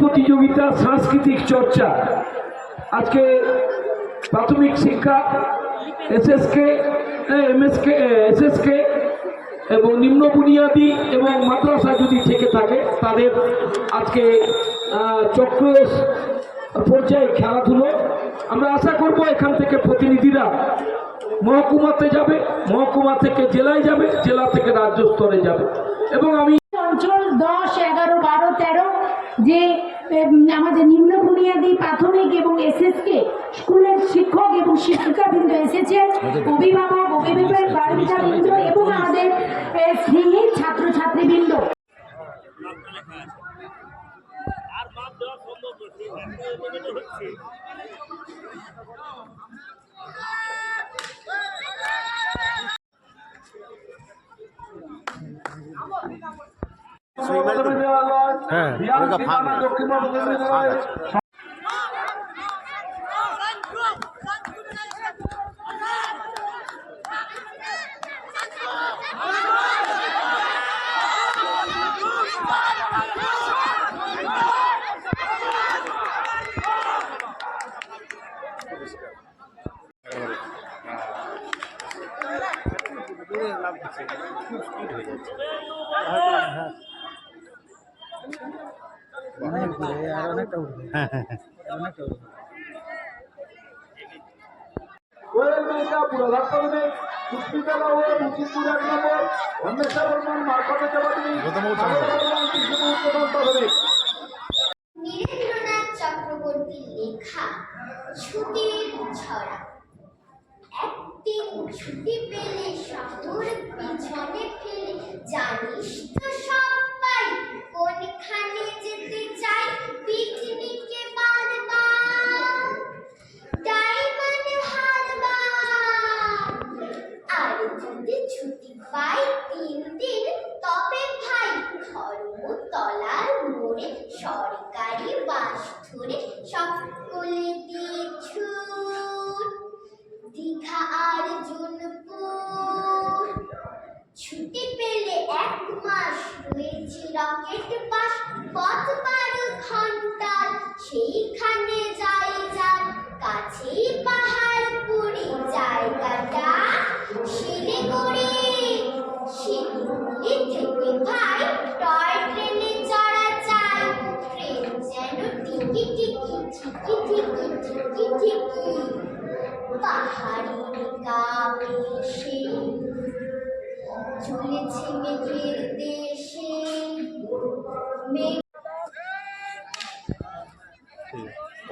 প্রতিযোগিতা, সাংস্কৃতিক চর্চা। আজকে প্রাথমিক শিক্ষা এসএসকে, এসএসকে এবং নিম্ন বুনিয়াদী এবং মাদ্রাসা যদি থেকে থাকে তাদের আজকে চক্র পর্যায়ে খেলাধুলো। আমরা আশা করব এখান থেকে প্রতিনিধিরা মহকুমাতে যাবে, মহকুমা থেকে জেলায় যাবে, জেলা থেকে রাজ্য স্তরে যাবে। এবং আমি অঞ্চল 10, 11, 12, 13 যে আমাদের নিম্ন বুনিয়াদী প্রাথমিক এবং এসএসকে স্কুলের শিক্ষক এবং শিক্ষিকাবৃন্দ এসেছেন, অভিভাবক, বালিকাবৃন্দ এবং আমাদের স্নেহী ছাত্রছাত্রীবৃন্দ। নীরেন্দ্রনাথ চক্রবর্তীর লেখা ছুটির ছড়া। একদিন ছুটি পেলে শহর পিছনে ফেলে, জানিস তো সবাই কোনখানে যেতে চাই পিকনিকে বারবার, ডায়মন্ড হারবার। আর যদি ছুটি পাই 3 দিন, তবে ভাই ধর্মতলার মোড়ে সরকারি বাস ধরে সকলে দিয়ে ছুট দীঘা আর জুনপুর। ছুটি পেলে 1 মাস রয়েছে রকেট বাস, পথ 12 ঘন্টার, সেইখানে যাই যার কাছেই পাহাড়পুরি জায়গাটা শিলিগুড়ি। শিলিগুড়ি থেকে ভাই টয় ট্রেনে চড়া চাই, ট্রেন যেন টিকি টিকি টিকি টিকি টিকি টিকি পাহাড়ের কাছে চলেছে মেঘের দেশে।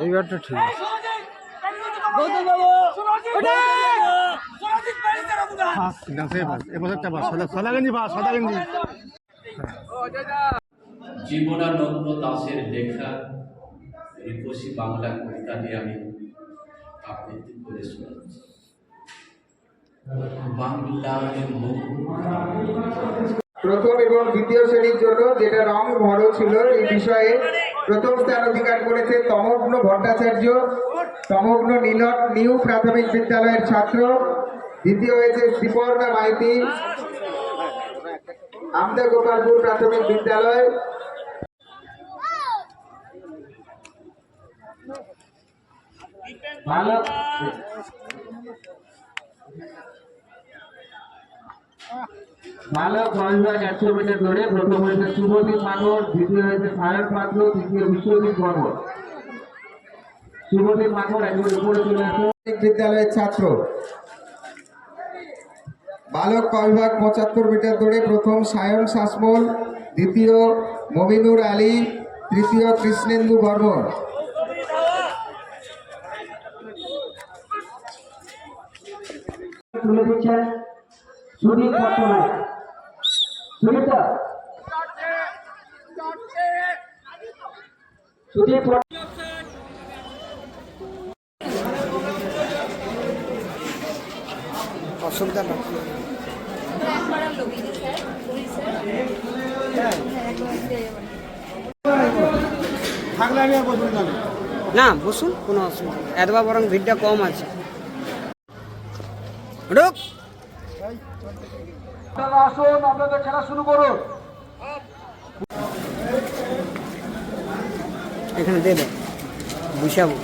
এইবারটা ঠিক আছে। জীবনানন্দ দাশের লেখা রূপসী বাংলা কবিতা নিয়ে আমি আবৃত্তি করে শোনাচ্ছি। প্রথম এবং দ্বিতীয় শ্রেণীর জন্য যেটা রং বড় ছিল, এই বিষয়ে প্রথম স্থান অধিকার করেছে তমগ্ন ভট্টাচার্য, তমগ্ন নীলট নিউ প্রাথমিক বিদ্যালয়ের ছাত্র। দ্বিতীয় হয়েছে শ্রীপর্ণা মাইতি, আমদা গোপালপুর প্রাথমিক বিদ্যালয়। বালক 100 মিটার দৌড়ে প্রথম হয়েছে শুভদীপ মানব, দ্বিতীয় হয়েছে সায়ন পাত্র, তৃতীয় বিশ্বজিৎ বর্ম। শুভদীপ মানব একজন উপরে চলে আসে বিদ্যালয়ের ছাত্র। বালক কবিভাগ 75 মিটার দৌড়ে প্রথম সায়ন শাসমল, দ্বিতীয় মমিনুর আলী, তৃতীয় কৃষ্ণেন্দু বর্মন। তুলে দিচ্ছেন সুনীল পট্টনায়ক। সুনীতা সুদীপ অসুবিধা না না, বসুন, কোনো অসুবিধা নেই। এতবার বরং ভিড়টা কম আছে। আসুন, আপনাদের খেলা শুরু করুন। এখানে দেবে বুঝাবো।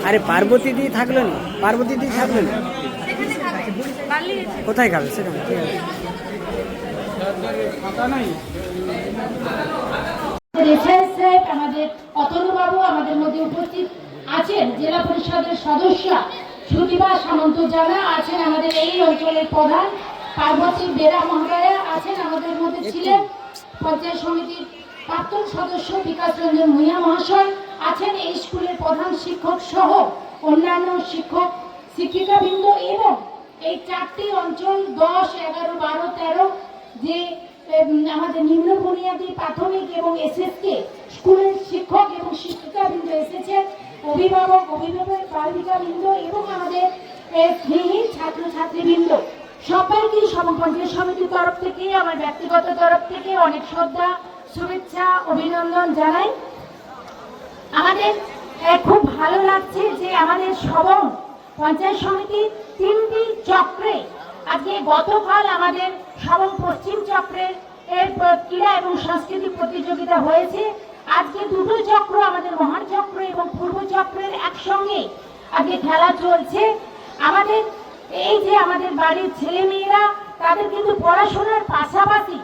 আরে পার্বতী দি থাকলো না, পার্বতী দি থাকলো না, কোথায় খাবে সেখানে? ঠিক আছে। এসআইএস সাহেব, আমাদের অতনুবাবু আমাদের মধ্যে উপস্থিত আছেন, জেলা পরিষদের সদস্য সুদীপা সামন্ত জানা আছেন, আমাদের এই অঞ্চলের প্রধান পার্বতী বেরা মহারায়া আছেন, আমাদের মধ্যে ছিলেন পঞ্চায়েত সমিতির প্রাক্তন সদস্য বিকাশ রঞ্জন ভূঁইয়া মহাশয় আছেন, এই স্কুলের প্রধান শিক্ষক সহ অন্যান্য শিক্ষক শিক্ষিকাবৃন্দ এবং এই 4টি অঞ্চল 10, 11, 12, 13 যে আমাদের নিম্ন বুনিয়াদী প্রাথমিক এবং এসএসকে স্কুলের শিক্ষক এবং শিক্ষিকাবৃন্দ এসেছেন, অভিভাবক বালিকাবৃন্দ এবং আমাদের স্নেহী ছাত্রছাত্রীবৃন্দ সবাইকে পঞ্চায়েত সমিতির তরফ থেকে আমার ব্যক্তিগত তরফ থেকে অনেক শ্রদ্ধা, শুভেচ্ছা, অভিনন্দন জানাই। আমাদের খুব ভালো লাগছে যে আমাদের সবং পঞ্চায়েত সমিতির 3টি চক্রে আজকে গতকাল আমাদের সবং পশ্চিম চক্রের ক্রীড়া এবং সাংস্কৃতিক প্রতিযোগিতা হয়েছে। আজকে 2টো চক্র আমাদের মহান চক্র এবং পূর্ব চক্রের একসঙ্গে আজকে খেলা চলছে। আমাদের এই যে আমাদের বাড়ির ছেলেমেয়েরা তাদের কিন্তু পড়াশোনার পাশাপাশি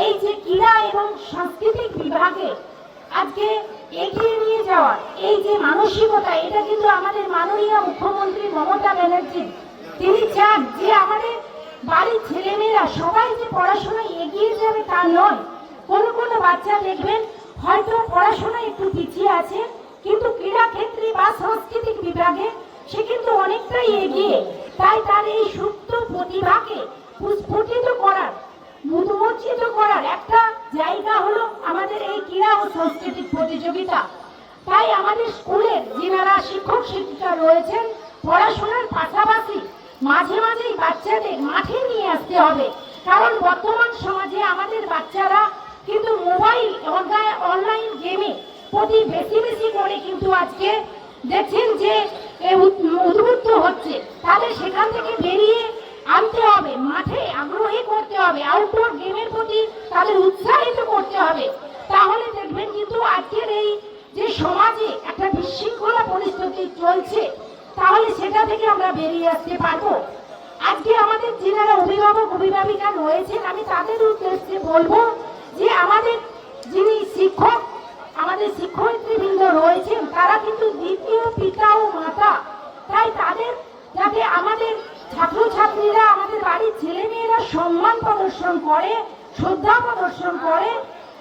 এই যে ক্রীড়া এবং সাংস্কৃতিক বিভাগে আজকে এগিয়ে নিয়ে যাওয়ার এই যে মানসিকতা, এটা কিন্তু আমাদের মাননীয় মুখ্যমন্ত্রী মমতা ব্যানার্জি তিনি চান যে আমাদের বাড়ির ছেলেমেয়েরা সবাই যে পড়াশোনায় এগিয়ে যাবে তা নয়। কোনো কোনো বাচ্চা দেখবেন হয়তো পড়াশোনায় একটু পিছিয়ে আছে, কিন্তু ক্রীড়া ক্ষেত্রে বা সাংস্কৃতিক বিভাগে সে কিন্তু অনেকটাই এগিয়ে। তাই তার এই সুপ্ত প্রতিভাকে স্ফুটিত করার, উন্মোচিত করার একটা জায়গা হলো আমাদের এই ক্রীড়া ও সাংস্কৃতিক প্রতিযোগিতা। তাই আমাদের স্কুলের যারা শিক্ষক শিক্ষিকা রয়েছেন পড়াশোনার পাশাপাশি মাঝে মাঝেই বাচ্চাদের মাঠে নিয়ে আসতে হবে, কারণ বর্তমান সমাজে আমাদের বাচ্চারা কিন্তু মোবাইল অনলাইন গেমে প্রতি বেশি বেশি করে কিন্তু আজকে দেখছেন যে উদ্বুদ্ধ হচ্ছে। তাহলে সেখান থেকে বেরিয়ে আনতে হবে, মাঠে আগ্রহী করতে হবে, আউটডোর গেমের প্রতি তাদের উৎসাহিত করতে হবে। তাহলে দেখবেন কিন্তু আজকের এই যে সমাজে একটা বিশৃঙ্খলা পরিস্থিতি চলছে, তাহলে সেটা থেকে আমরা বেরিয়ে আসতে পারবো। আজকে আমাদের যারা অভিভাবক অভিভাবিকা রয়েছেন আমি তাদের উদ্দেশ্যে বলবো যে আমাদের যিনি শিক্ষক, আমাদের শিক্ষয়িত্রীবৃন্দ রয়েছেন তারা কিন্তু দ্বিতীয় পিতা ও মাতা। তাই তাদের যাতে আমাদের ছাত্রছাত্রীরা, আমাদের বাড়ির ছেলেমেয়েরা সম্মান প্রদর্শন করে, শ্রদ্ধা প্রদর্শন করে,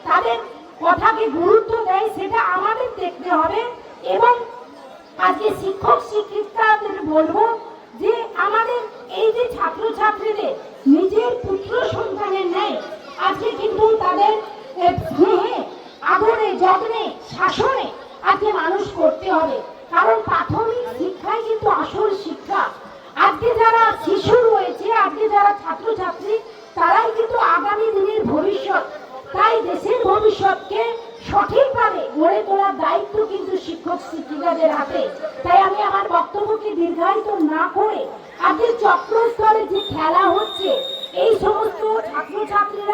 তাদের কথাকে গুরুত্ব দেয়, সেটা আমাদের দেখতে হবে। এবং আজকে শিক্ষক শিক্ষিকাদের বলবো যে আমাদের এই যে ছাত্রছাত্রীদের নিজের পুত্র সন্তানের ন্যায় আজকে কিন্তু তাদের স্নেহে, আদরে, যত্নে, শাসনে আজকে মানুষ করতে হবে, কারণ প্রাথমিক শিক্ষাই কিন্তু আসল শিক্ষা। আজকে যারা শিশু রয়েছে, আজকে যারা ছাত্রছাত্রী, তারাই কিন্তু আগামী দিনের ভবিষ্যৎ। তাই দেশের ভবিষ্যৎকে সঠিকভাবে গড়ে তোলার দায়িত্ব কিন্তু শিক্ষক শিক্ষিকাদের হাতে। তাই আমি আমার বক্তব্যকে দীর্ঘায়িত না করে আজকে চক্র স্তরে যে খেলা হচ্ছে এই সমস্ত ছাত্রছাত্রীরা